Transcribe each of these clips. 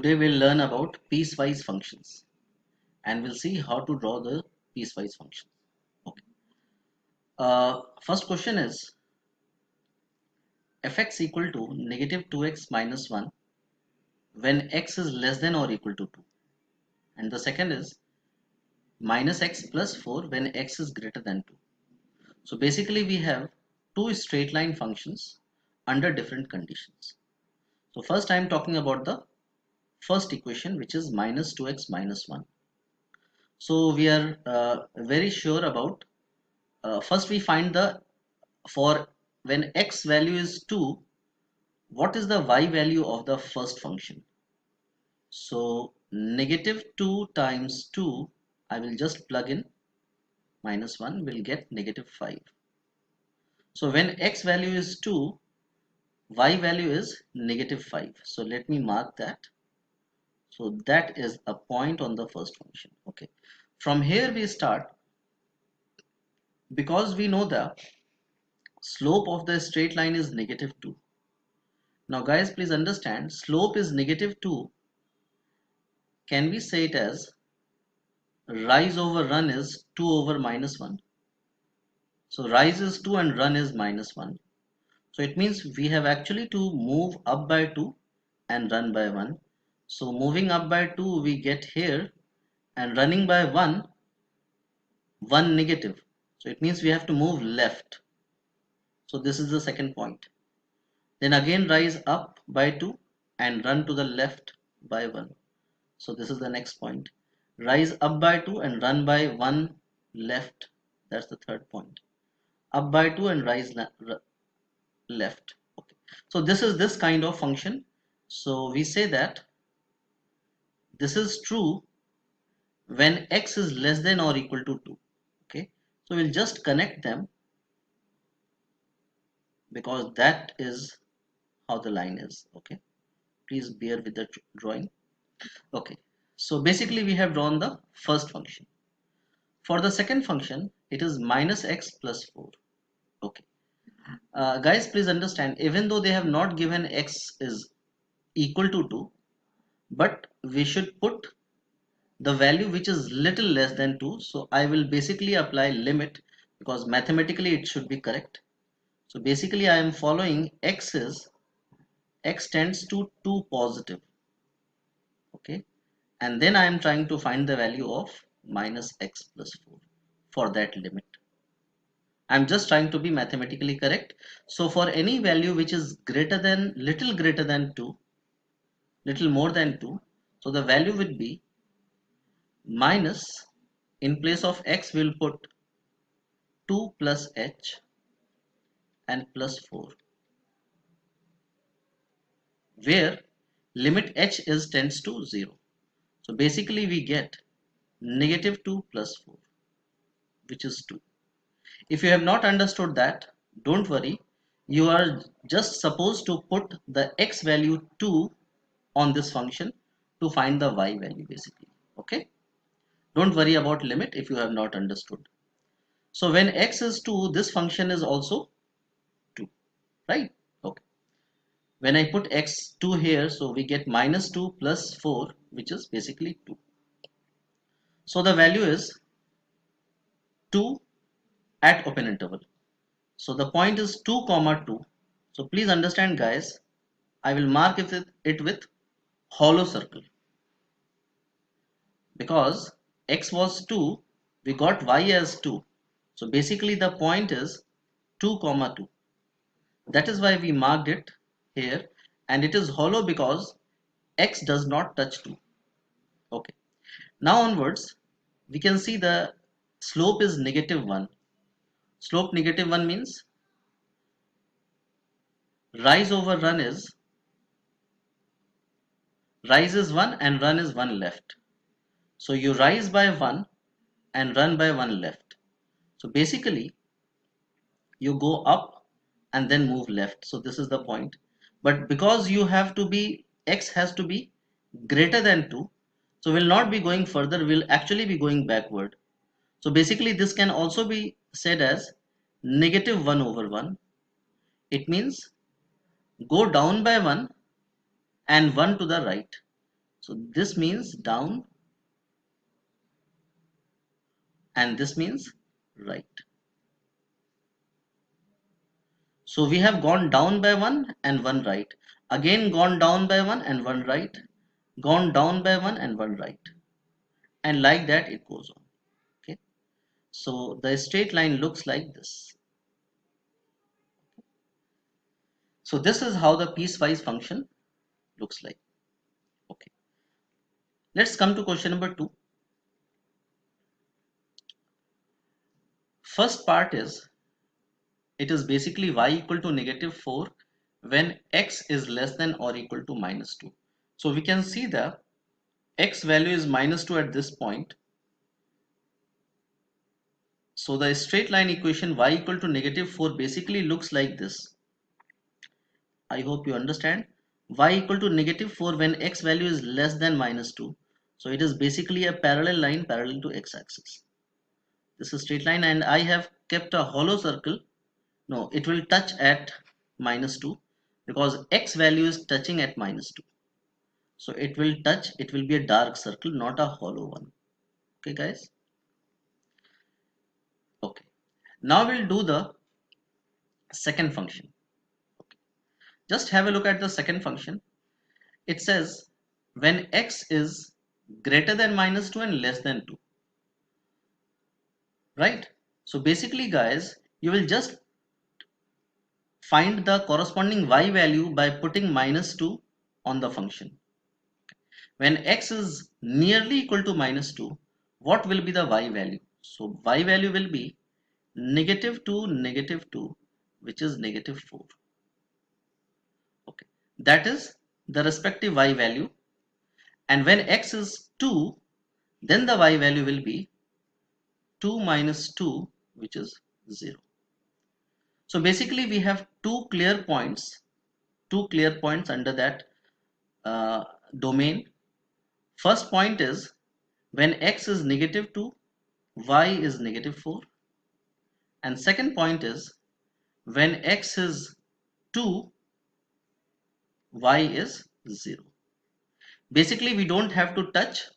Today we'll learn about piecewise functions and we'll see how to draw the piecewise functions. Okay. First question is fx equal to negative 2x minus 1 when x is less than or equal to 2. And the second is minus x plus 4 when x is greater than 2. So basically we have two straight line functions under different conditions. So first I am talking about the first equation, which is minus 2x minus 1. So we are very sure about first we find the for when x value is 2, what is the y value of the first function? So negative 2 times 2, I will just plug in minus 1, will get negative 5. So when x value is 2, y value is negative 5. So let me mark that. So that is a point on the first function. Okay. From here we start, because we know the slope of the straight line is negative 2. Now guys, please understand, slope is negative 2. Can we say it as rise over run is 2 over minus 1? So rise is 2 and run is minus 1. So it means we have actually to move up by 2 and run by 1. So moving up by 2 we get here, and running by 1 negative. So it means we have to move left. So this is the second point. Then again rise up by 2 and run to the left by 1. So this is the next point. Rise up by 2 and run by 1 left. That's the third point. Up by 2 and rise left. Okay. So this is this kind of function. So we say that this is true when x is less than or equal to 2. Okay. So we'll just connect them because that is how the line is. Okay. Please bear with the drawing. Okay. So basically we have drawn the first function. For the second function, it is minus x plus 4. Okay. Guys, please understand, even though they have not given x is equal to 2, but we should put the value which is little less than 2. So I will basically apply limit because mathematically it should be correct. So basically I am following x tends to 2 positive. Okay. And then I am trying to find the value of minus x plus 4 for that limit. I'm just trying to be mathematically correct. So for any value which is little greater than 2, little more than 2, so the value would be minus, in place of x we'll put 2 plus h and plus 4, where limit h is tends to 0. So basically we get negative 2 plus 4, which is 2. If you have not understood that, don't worry. You are just supposed to put the x value 2 on this function to find the y value basically. Okay. Don't worry about limit if you have not understood. So when x is 2, this function is also 2, right? Okay. When I put x2 here, so we get minus 2 plus 4, which is basically 2. So the value is 2 at open interval. So the point is 2 comma 2. So please understand guys, I will mark it with hollow circle, because x was 2, we got y as 2. So basically the point is 2 comma 2. That is why we marked it here, and it is hollow because x does not touch 2. Okay. Now onwards, we can see the slope is negative 1. Slope negative 1 means rise over run is, rise is 1 and run is 1 left. So you rise by 1 and run by 1 left. So basically you go up and then move left. So this is the point. But because you have to be, x has to be greater than 2, so we'll not be going further, we'll actually be going backward. So basically this can also be said as negative 1 over 1. It means go down by 1 and 1 to the right. So this means down and this means right. So we have gone down by 1 and 1 right. Again gone down by 1 and 1 right. Gone down by 1 and 1 right. And like that it goes on. Okay. So the straight line looks like this. So this is how the piecewise function looks like. Okay. Let's come to question number 2. First part is, it is basically y equal to negative 4 when x is less than or equal to minus 2. So we can see the x value is minus 2 at this point. So the straight line equation y equal to negative 4 basically looks like this. I hope you understand. Y equal to negative 4 when x value is less than minus 2. So it is basically a parallel line parallel to x-axis. This is straight line and I have kept a hollow circle. No, it will touch at minus 2 because x value is touching at minus 2. So it will touch, it will be a dark circle, not a hollow one. Okay guys. Okay. Now we'll do the second function. Okay. Just have a look at the second function. It says when x is greater than minus 2 and less than 2. Right? So basically guys, you will just find the corresponding y value by putting minus 2 on the function. When x is nearly equal to minus 2, what will be the y value? So y value will be negative 2, which is negative 4. Okay, that is the respective y value. And when x is 2, then the y value will be 2 minus 2, which is 0. So basically we have two clear points under that domain. First point is when x is negative 2, y is negative 4. And second point is when x is 2, y is 0. Basically we don't have to touch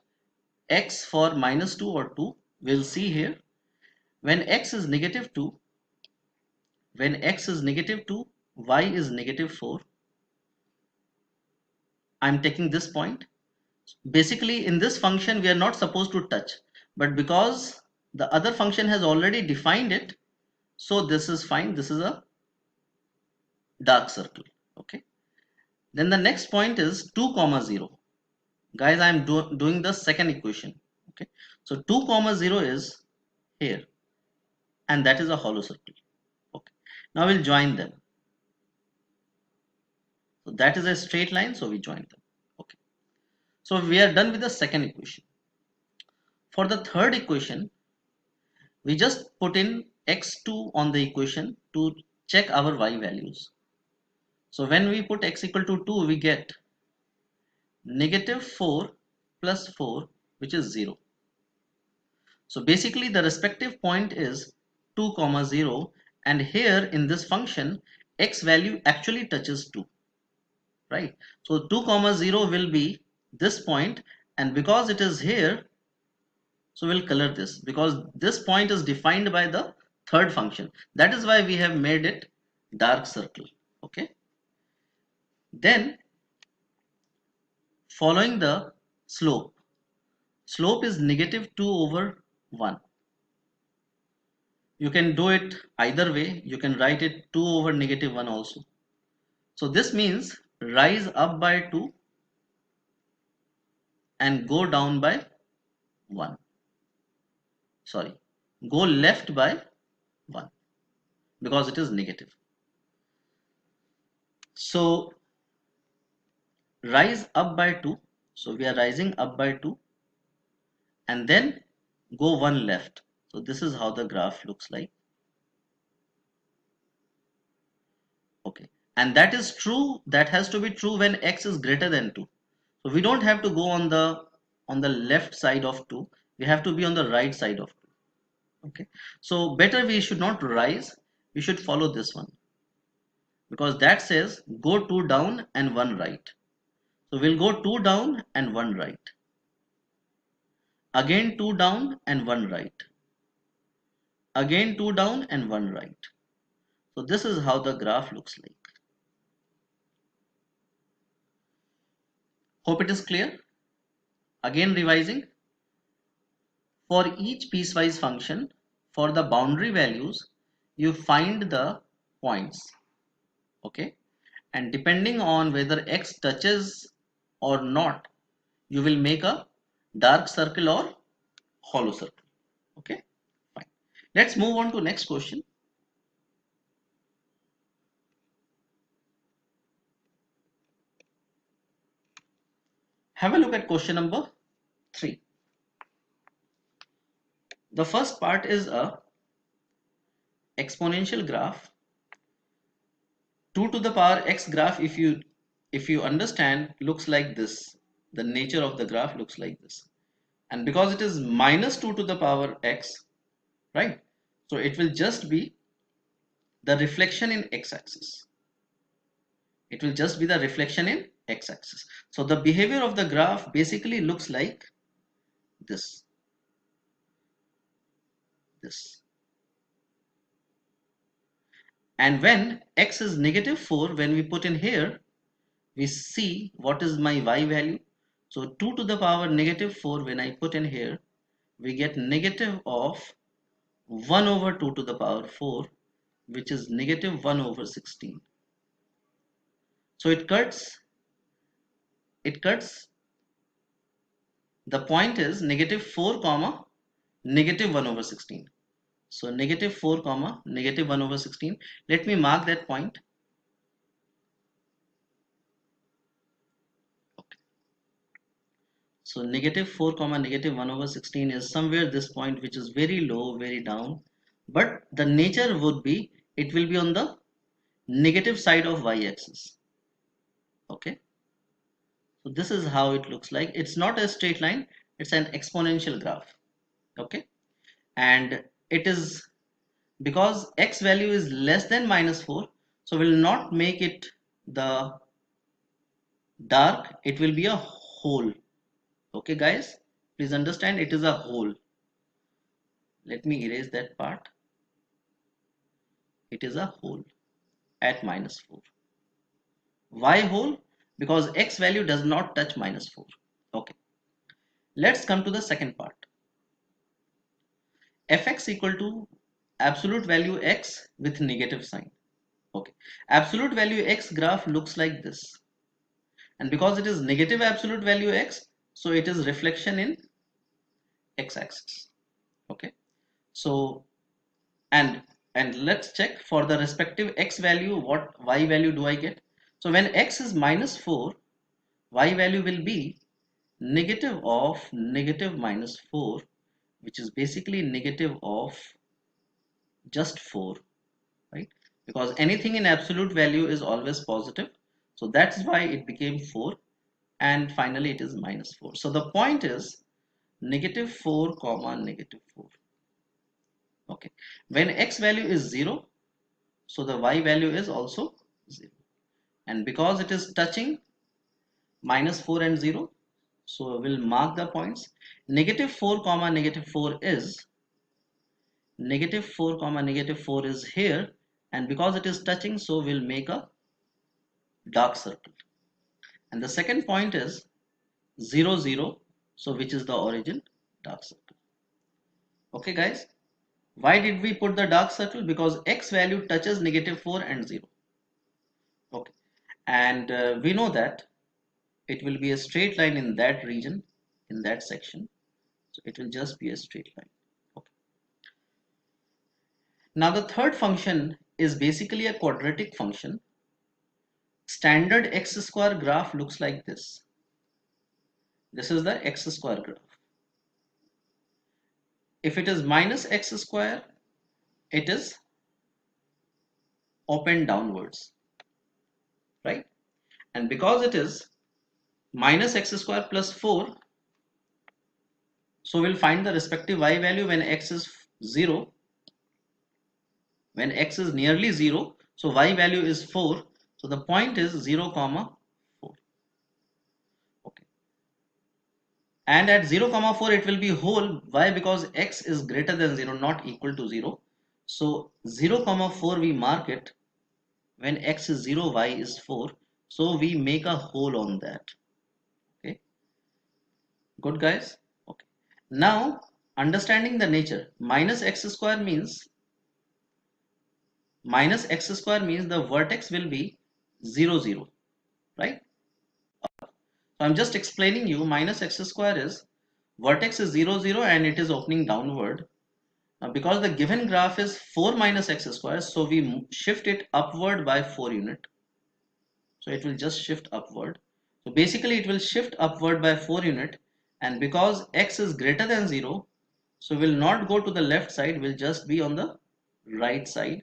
x for minus 2 or 2. We'll see here. When x is negative 2, y is negative 4. I'm taking this point. Basically in this function we are not supposed to touch, but because the other function has already defined it, so this is fine. This is a dark circle. Okay. Then the next point is 2 comma 0. Guys, I am doing the second equation. Okay. So 2 comma 0 is here and that is a hollow circle. Okay. Now we'll join them. So that is a straight line, so we join them. Okay. So we are done with the second equation. For the third equation, we just put in x2 on the equation to check our y values. So when we put x equal to 2, we get negative 4 plus 4, which is 0. So basically the respective point is 2 comma 0, and here in this function x value actually touches 2, right? So 2 comma 0 will be this point, and because it is here, so we'll color this because this point is defined by the third function. That is why we have made it dark circle. Okay. Then following the slope is negative 2 over 1. You can do it either way. You can write it 2 over negative 1 also. So this means rise up by 2 and go down by 1. Sorry, go left by 1 because it is negative. So rise up by 2. So we are rising up by 2 and then go 1 left. So this is how the graph looks like. Okay. And that is true. That has to be true when x is greater than 2. So we don't have to go on the left side of 2. We have to be on the right side of 2. Okay. So better we should not rise. We should follow this one because that says go 2 down and 1 right. So we'll go 2 down and 1 right. Again 2 down and 1 right. Again 2 down and 1 right. So this is how the graph looks like. Hope it is clear. Again revising. For each piecewise function, for the boundary values, you find the points. Okay. And depending on whether x touches or not, you will make a dark circle or hollow circle. Okay. Fine. Let's move on to next question. Have a look at question number 3. The first part is a exponential graph. 2 to the power x graph, if you understand, looks like this. The nature of the graph looks like this. And because it is minus 2 to the power x, right? So it will just be the reflection in x-axis. It will just be the reflection in x-axis. So the behavior of the graph basically looks like this. And when x is negative 4, when we put in here, we see what is my y value. So 2 to the power negative 4, when I put in here, we get negative of 1 over 2 to the power 4, which is negative 1 over 16. So it cuts, the point is negative 4 comma negative 1 over 16. So negative 4 comma negative 1 over 16. Let me mark that point. Okay. So negative 4 comma negative 1 over 16 is somewhere this point, which is very low, very down. But the nature would be, it will be on the negative side of y-axis. Okay. So this is how it looks like. It's not a straight line, it's an exponential graph. Okay. And it is because x value is less than minus 4, so we'll not make it the dark, it will be a hole. Okay guys, please understand, it is a hole. Let me erase that part. It is a hole at minus 4. Why hole? Because x value does not touch minus 4. Okay. Let's come to the second part. Fx equal to absolute value x with negative sign. Okay. Absolute value x graph looks like this. And because it is negative absolute value x, so it is reflection in x-axis. Okay. So and let's check for the respective x value, what y value do I get. So when x is minus 4, y value will be negative of negative minus 4, which is basically negative of just 4, right? Because anything in absolute value is always positive, so that's why it became 4, and finally it is minus 4. So the point is negative 4 comma negative 4. Okay, when x value is 0, so the y value is also 0, and because it is touching minus 4 and 0, so we'll mark the points. Negative 4 comma negative 4 is negative 4 comma negative 4 is here, and because it is touching, so we'll make a dark circle. And the second point is 0 0, so which is the origin, dark circle. Okay guys, why did we put the dark circle? Because x value touches negative 4 and 0. Okay, and we know that it will be a straight line in that region, in that section, so it will just be a straight line. Okay. Now the third function is basically a quadratic function. Standard x square graph looks like this. This is the x square graph. If it is minus x square, it is open downwards, right? And because it is minus x square plus 4, so we'll find the respective y value when x is 0. When x is nearly 0, so y value is 4. So the point is 0 comma 4. and at 0 comma 4 it will be whole. Why? Because x is greater than 0, not equal to 0. So 0 comma 4 we mark it when x is 0, y is 4, so we make a whole on that. Okay, good guys. Okay, now understanding the nature, minus x square means the vertex will be 0 0, right? So I'm just explaining you, minus x square is vertex is 0 0 and it is opening downward. Now because the given graph is 4 minus x square, so we shift it upward by 4 unit. So it will just shift upward. So basically it will shift upward by 4 unit, and because x is greater than 0, so will not go to the left side, will just be on the right side.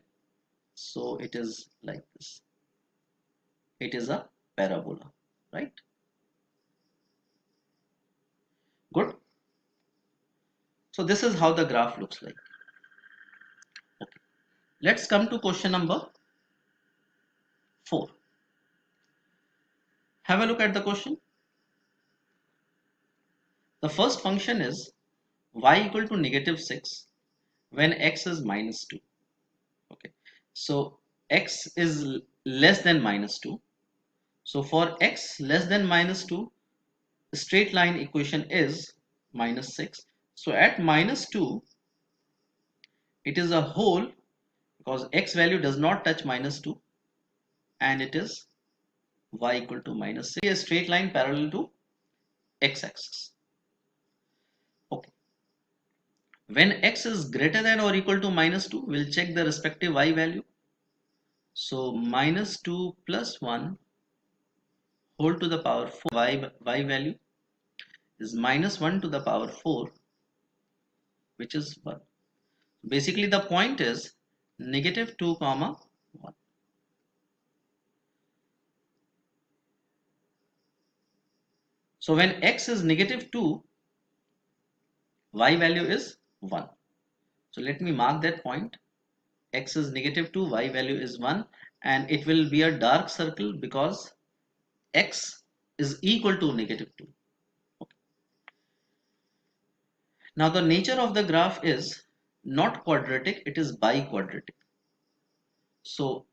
So it is like this. It is a parabola, right? Good. So this is how the graph looks like. Okay. Let's come to question number 4. Have a look at the question. The first function is y equal to negative 6 when x is minus 2. Okay. So x is less than minus 2. So for x less than minus 2, the straight line equation is minus 6. So at minus 2, it is a whole because x value does not touch minus 2, and it is y equal to minus 6. A straight line parallel to x-axis. Okay. When x is greater than or equal to minus 2, we'll check the respective y value. So minus 2 plus 1 whole to the power 4, y value is minus 1 to the power 4, which is 1. Basically the point is negative 2 comma 1. So when x is negative 2, y value is 1. So let me mark that point. X is negative 2, y value is 1, and it will be a dark circle because x is equal to negative 2. Okay. Now the nature of the graph is not quadratic, it is biquadratic. So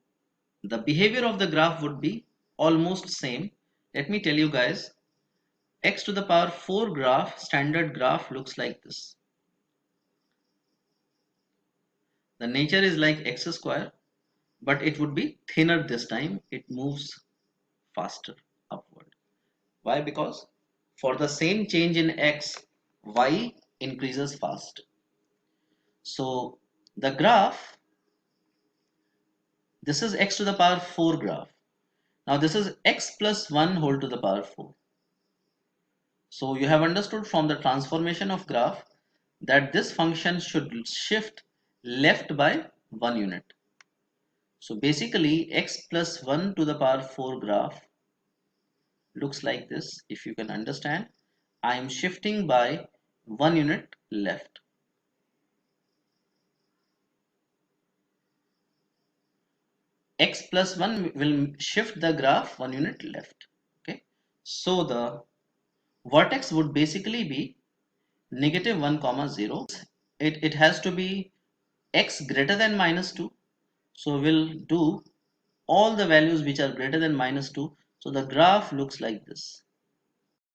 the behavior of the graph would be almost same. Let me tell you guys, x to the power 4 graph, standard graph looks like this. The nature is like x square, but it would be thinner this time. It moves faster upward. Why? Because for the same change in x, y increases fast. So the graph, this is x to the power 4 graph. Now this is x plus 1 whole to the power 4. So you have understood from the transformation of graph that this function should shift left by 1 unit. So basically x plus 1 to the power 4 graph looks like this. If you can understand, I am shifting by 1 unit left. X plus 1 will shift the graph 1 unit left. Okay, so the vertex would basically be negative 1 comma 0. It has to be x greater than minus 2, so we'll do all the values which are greater than minus 2. So the graph looks like this,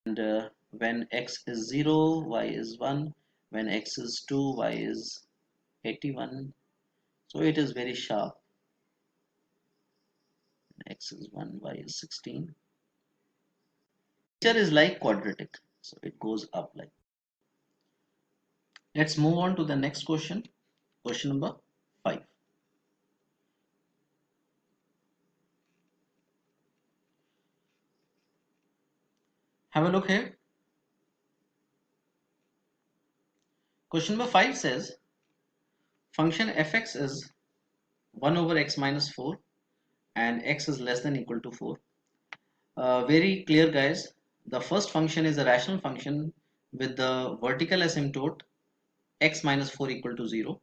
and when x is 0, y is 1, when x is 2, y is 81. So it is very sharp. X is 1, y is 16. Nature is like quadratic, so it goes up like. Let's move on to the next question. Question number 5. Have a look here. Question number 5 says function fx is 1 over x minus 4 and x is less than equal to 4. Very clear guys, the first function is a rational function with the vertical asymptote x minus 4 equal to 0.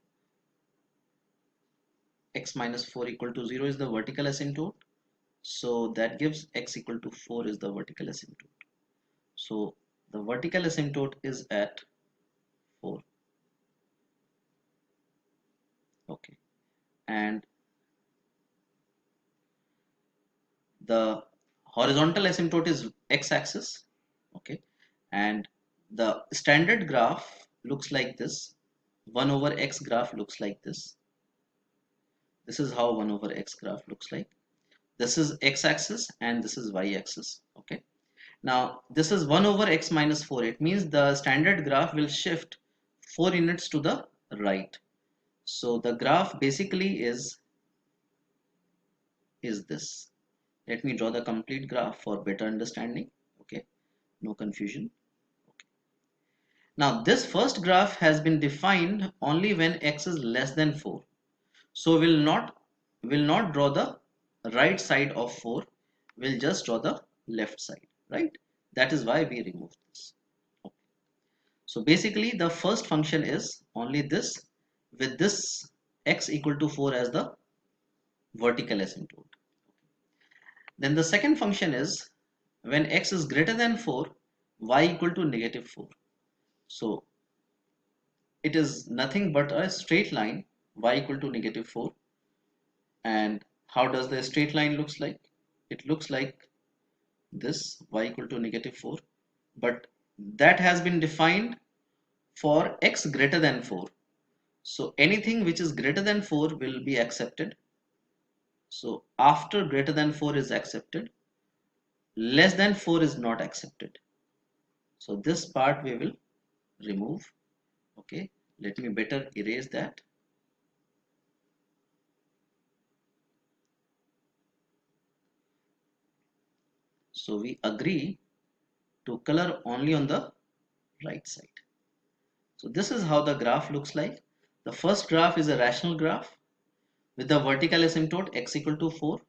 X minus 4 equal to 0 is the vertical asymptote, so that gives x equal to 4 is the vertical asymptote. So the vertical asymptote is at 4. Okay, and the horizontal asymptote is x-axis. Okay, and the standard graph looks like this. 1 over x graph looks like this. This is how 1 over x graph looks like. This is x-axis and this is y-axis. Okay, now this is 1 over x minus 4. It means the standard graph will shift 4 units to the right. So the graph basically is this. Let me draw the complete graph for better understanding. Okay, no confusion. Okay. Now this first graph has been defined only when x is less than 4. So will not draw the right side of 4. We'll just draw the left side, right? That is why we removed this. Okay. So basically the first function is only this, with this x equal to 4 as the vertical asymptote. Then the second function is when x is greater than 4, y equal to negative 4. So it is nothing but a straight line, y equal to negative 4. And how does the straight line looks like? It looks like this, y equal to negative 4. But that has been defined for x greater than 4. So anything which is greater than 4 will be accepted. So after greater than 4 is accepted, less than 4 is not accepted. So this part we will remove. Okay, let me better erase that. So we agree to color only on the right side. So this is how the graph looks like. The first graph is a rational graph with the vertical asymptote x equal to 4,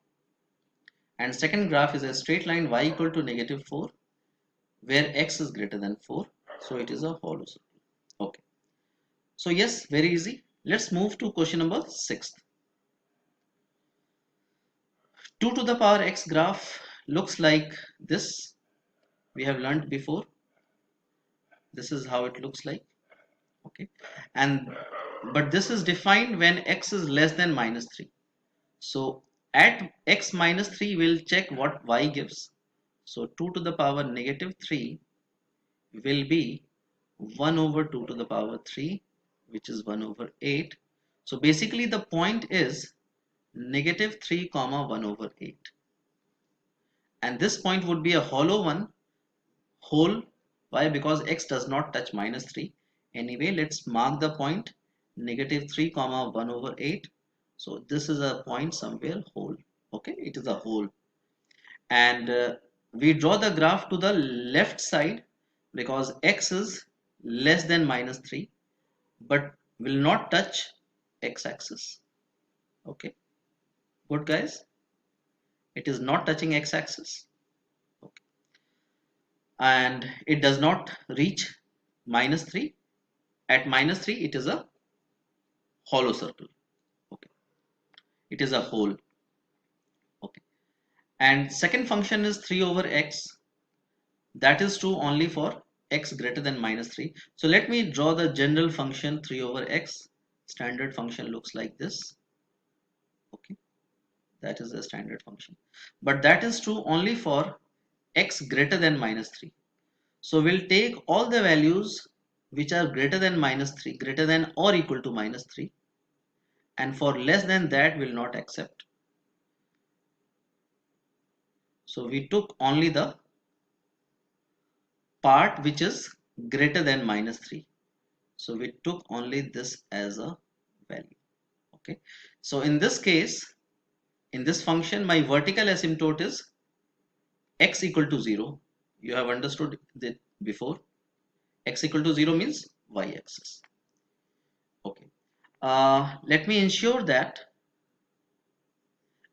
and second graph is a straight line y equal to negative 4 where x is greater than 4. So it is a hollow circle. Okay, so yes, very easy. Let's move to question number 6. 2 to the power x graph looks like this. We have learned before. This is how it looks like. Okay, and but this is defined when x is less than minus 3. So at x minus 3 we'll check what y gives. So 2 to the power negative 3 will be 1 over 2 to the power 3, which is 1 over 8. So basically the point is negative 3 comma 1 over 8, and this point would be a hollow one. Whole. Why? Because x does not touch minus 3. Anyway, let's mark the point negative 3 comma 1 over 8. So this is a point somewhere whole. Okay, it is a whole. And we draw the graph to the left side because x is less than minus 3 but will not touch x-axis. Okay, good guys, it is not touching x-axis. Okay, and it does not reach minus 3. At minus 3 it is a hollow circle. Okay, it is a hole. Okay, and second function is 3 over x. That is true only for x greater than minus 3. So let me draw the general function 3 over x. Standard function looks like this. Okay, that is the standard function, but that is true only for x greater than minus 3. So we'll take all the values which are greater than minus 3, greater than or equal to minus 3, and for less than that will not accept. So we took only the part which is greater than minus 3. So we took only this as a value. Okay, so in this case, in this function, my vertical asymptote is x equal to 0. You have understood that before. X equal to 0 means y-axis. Okay, let me ensure that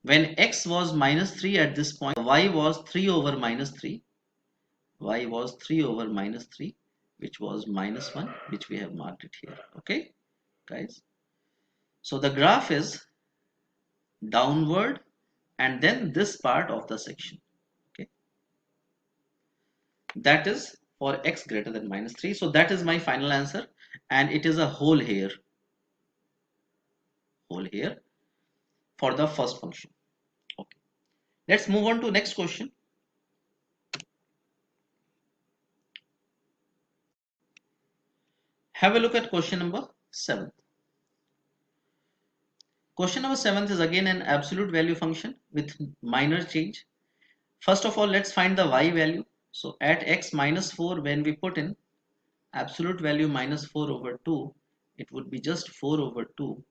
when x was minus 3 at this point, y was 3 over minus 3. Y was 3 over minus 3, which was minus 1, which we have marked it here. Okay, guys. So the graph is downward and then this part of the section. Okay, that is for x greater than minus 3. So that is my final answer, and it is a whole here for the first function. Okay, let's move on to next question. Have a look at question number 7. Question number 7 is again an absolute value function with minor change. First of all, let's find the y value. So at x minus 4, when we put in absolute value minus 4 over 2, it would be just 4 over 2,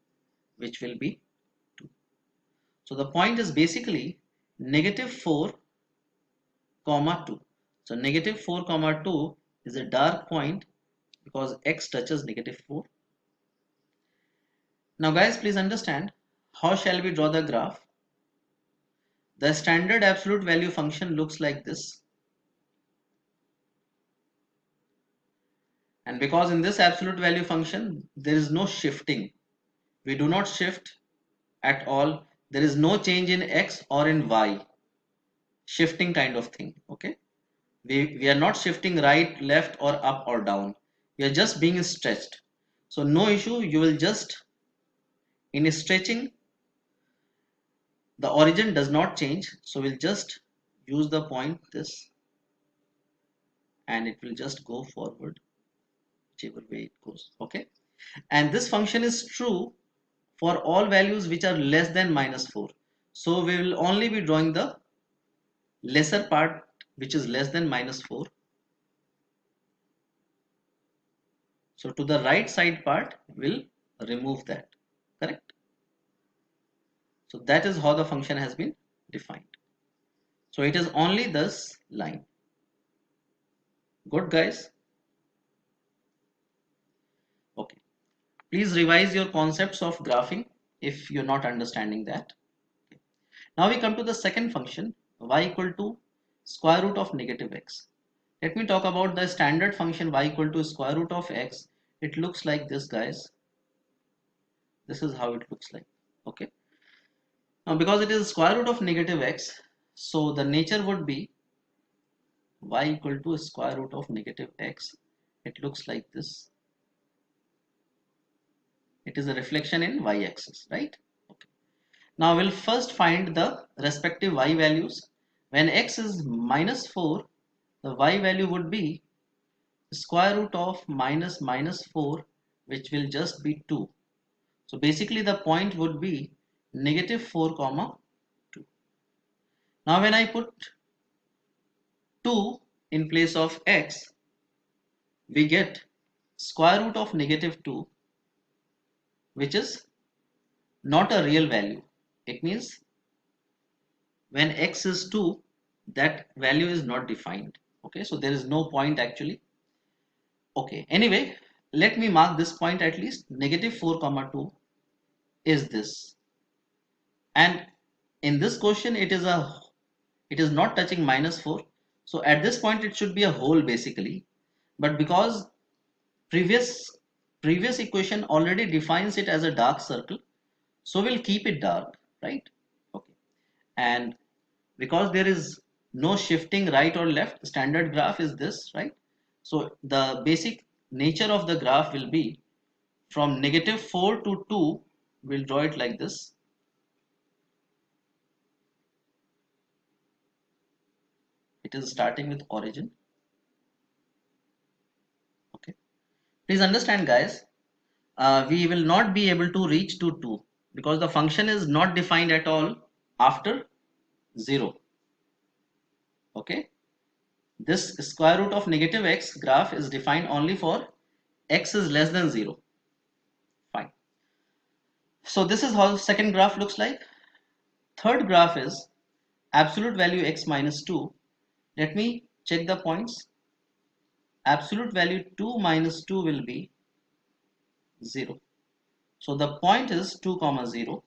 which will be 2. So the point is basically negative 4 comma 2. So negative 4 comma 2 is a dark point because x touches negative 4. Now guys, please understand, how shall we draw the graph? The standard absolute value function looks like this. And because in this absolute value function, there is no shifting. We do not shift at all. There is no change in x or in y. Shifting kind of thing. Okay. We are not shifting right, left, or up or down. We are just being stretched. So no issue. You will just, in stretching, the origin does not change. So we'll just use the point this, and it will just go forward whichever way it goes. Okay. And this function is true for all values which are less than minus 4. So we will only be drawing the lesser part which is less than minus 4. So to the right side part will remove that. Correct? So that is how the function has been defined. So it is only this line. Good guys? Okay. Please revise your concepts of graphing if you're not understanding that. Okay. Now we come to the second function, y equal to square root of negative x. Let me talk about the standard function y equal to square root of x. It looks like this, guys. This is how it looks like. Okay. Now because it is square root of negative x, so the nature would be y equal to square root of negative x. It looks like this. It is a reflection in y-axis, right? Okay. Now we'll first find the respective y values. When x is minus 4, the y value would be square root of minus 4, which will just be 2. So basically the point would be negative 4 comma 2. Now when I put 2 in place of x, we get square root of negative 2, which is not a real value. It means when x is 2, that value is not defined. Okay, so there is no point actually. Okay, anyway, let me mark this point at least. Negative 4 comma 2 is this, and in this question it is not touching minus 4. So at this point it should be a whole basically, but because previous equation already defines it as a dark circle, so we'll keep it dark, right? Okay. And because there is no shifting right or left, standard graph is this, right? So the basic nature of the graph will be from negative 4 to 2. We'll draw it like this. It is starting with origin. Okay. Please understand, guys, we will not be able to reach to 2 because the function is not defined at all after 0. Okay. This square root of negative x graph is defined only for x is less than 0. Fine. So this is how the second graph looks like. Third graph is absolute value x minus 2. Let me check the points. Absolute value 2 minus 2 will be 0. So the point is 2 comma 0.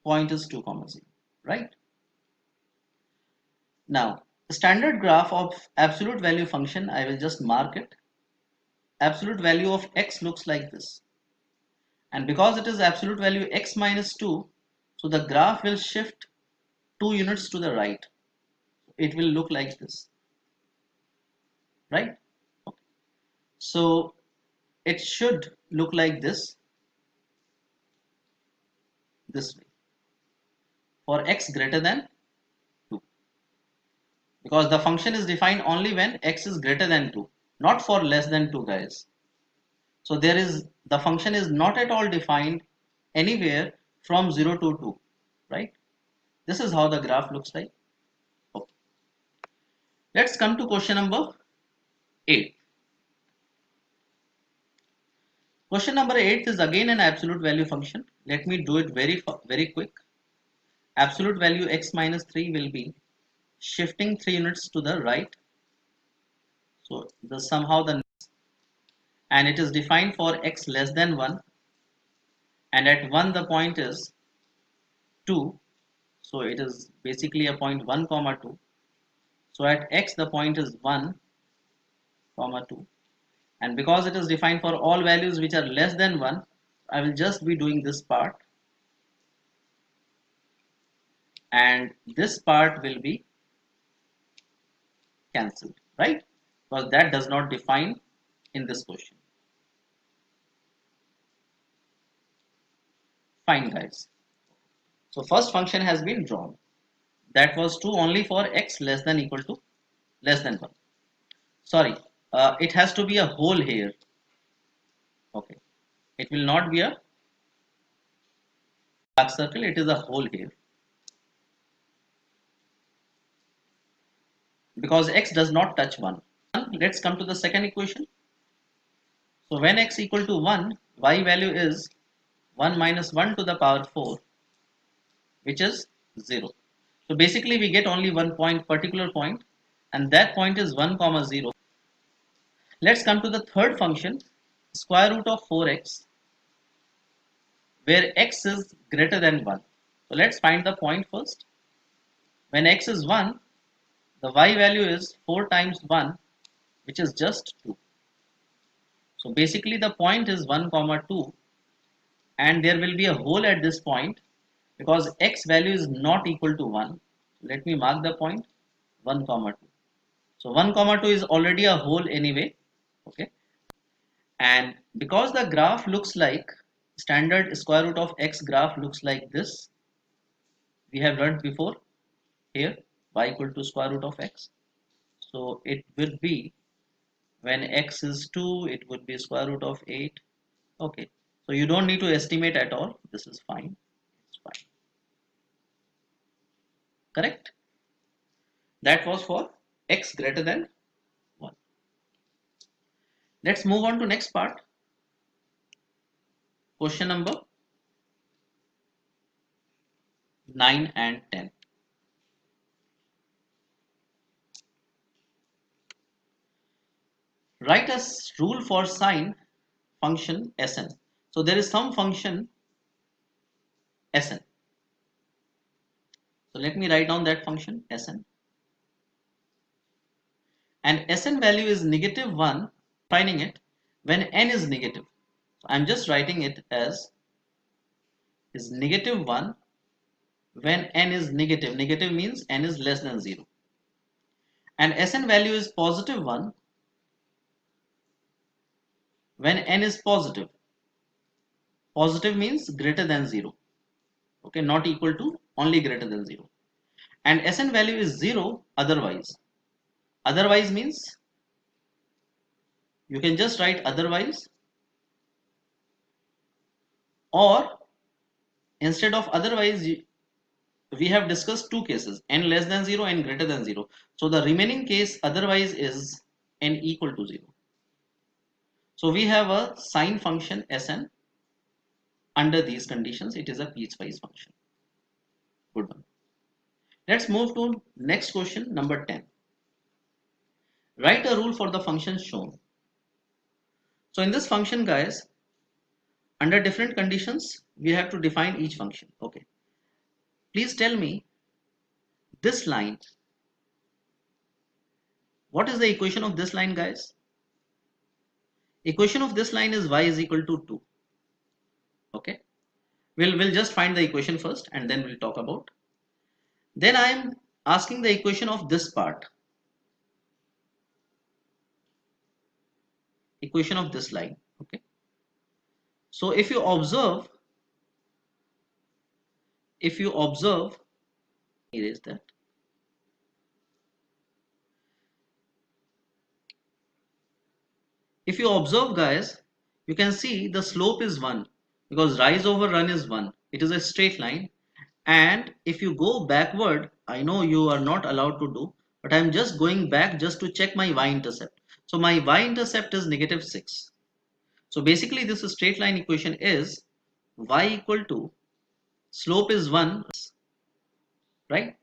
Point is 2 comma 0, right? Now, the standard graph of absolute value function, I will just mark it. Absolute value of x looks like this. And because it is absolute value x minus 2, so the graph will shift 2 units to the right. It will look like this. right? Okay. So it should look like this way for x greater than 2, because the function is defined only when x is greater than 2, not for less than 2, guys. So the function is not at all defined anywhere from 0 to 2, right? This is how the graph looks like. Okay. Let's come to question number 8. Question number 8 is again an absolute value function. Let me do it very quick. Absolute value x minus 3 will be shifting 3 units to the right. So and it is defined for x less than 1, and at 1 the point is 2. So it is basically a point 1 comma 2. So at x the point is 1 comma 2, and because it is defined for all values which are less than 1, I will just be doing this part, and this part will be cancelled, right? Because that does not define in this question. Fine, guys. So first function has been drawn. That was true only for x less than equal to less than 1. Sorry, it has to be a whole here. Okay, it will not be a dark circle, it is a whole here, because x does not touch 1. Let's come to the second equation. So when x equal to 1, y value is 1 minus 1 to the power 4, which is 0. So basically we get only one particular point, and that point is 1 comma 0. Let's come to the third function, square root of 4x, where x is greater than 1. So let's find the point first. When x is 1, the y value is 4 times 1, which is just 2. So basically the point is 1 comma 2, and there will be a hole at this point because x value is not equal to 1. Let me mark the point 1 comma 2. So 1 comma 2 is already a hole anyway. Okay, and because the graph looks like standard square root of x graph looks like this, we have learned before here y equal to square root of x. So it will be, when x is 2, it would be square root of 8. Okay, so you don't need to estimate at all. This is fine. It's fine. Correct? That was for x greater than 1. Let's move on to next part. Question number 9 and 10. Write a rule for sine function Sn. So there is some function Sn. So let me write down that function Sn. And Sn value is negative 1, finding it when n is negative. So I'm just writing it as is negative 1 when n is negative. Negative means n is less than 0. And Sn value is positive 1 when n is positive. Positive means greater than 0. Okay, not equal to, only greater than 0. And Sn value is 0 otherwise. Otherwise means you can just write otherwise, or instead of otherwise we have discussed two cases, n less than 0 and greater than 0. So the remaining case otherwise is n equal to 0. So we have a sine function Sn. Under these conditions it is a piecewise function. Good one. Let's move to next question, number 10. Write a rule for the function shown. So in this function, guys, under different conditions we have to define each function. Okay, please tell me this line, what is the equation of this line, guys? Equation of this line is y is equal to 2. Okay, we'll just find the equation first and then we'll talk about. Then I am asking the equation of this part. equation of this line. Okay, so if you observe, erase that. If you observe, guys, you can see the slope is 1 because rise over run is 1. It is a straight line. And if you go backward, I know you are not allowed to do, but I'm just going back just to check my y-intercept. So my y-intercept is -6. So basically this straight line equation is y equal to slope is 1, right?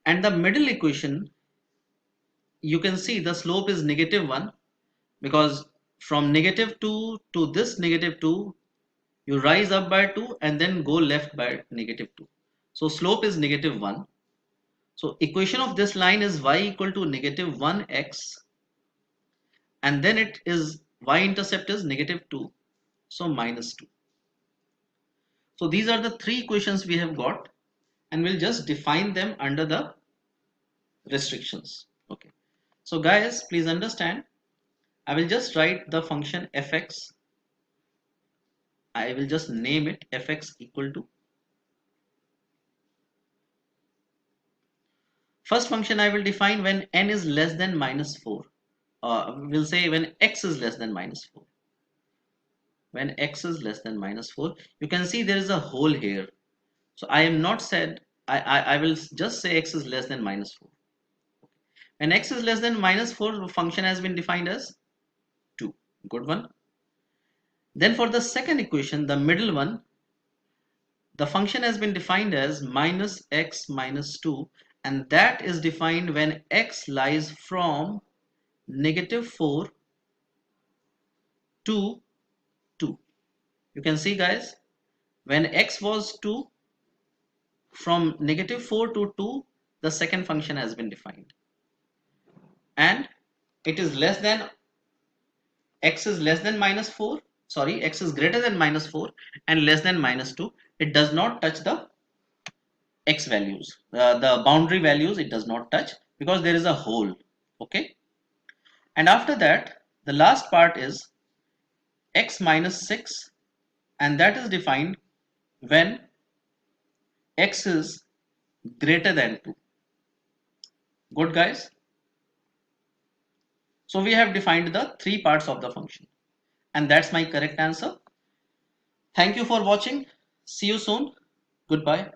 And the middle equation, you can see the slope is -1 because from -2 to this -2, you rise up by 2 and then go left by -2. So slope is -1. So equation of this line is y equal to -1x, and then it is y-intercept is -2, so -2. So these are the three equations we have got, and we'll just define them under the restrictions. Okay. So guys, please understand, I will just write the function fx. I will just name it fx equal to, first function I will define when n is less than -4. We'll say when x is less than -4. When x is less than -4, you can see there is a hole here. So I am not said, I will just say x is less than -4. When x is less than -4, the function has been defined as 2. Good one. Then for the second equation, the middle one, the function has been defined as -x minus 2, and that is defined when x lies from -4 to 2. You can see, guys, when x was 2, from -4 to 2, the second function has been defined, and it is less than, x is less than -4, sorry, x is greater than -4 and less than -2. It does not touch the x values, the boundary values it does not touch because there is a hole. Okay, and after that the last part is x minus 6, and that is defined when x is greater than 2. Good, guys. So we have defined the three parts of the function, and that's my correct answer. Thank you for watching. See you soon. Goodbye.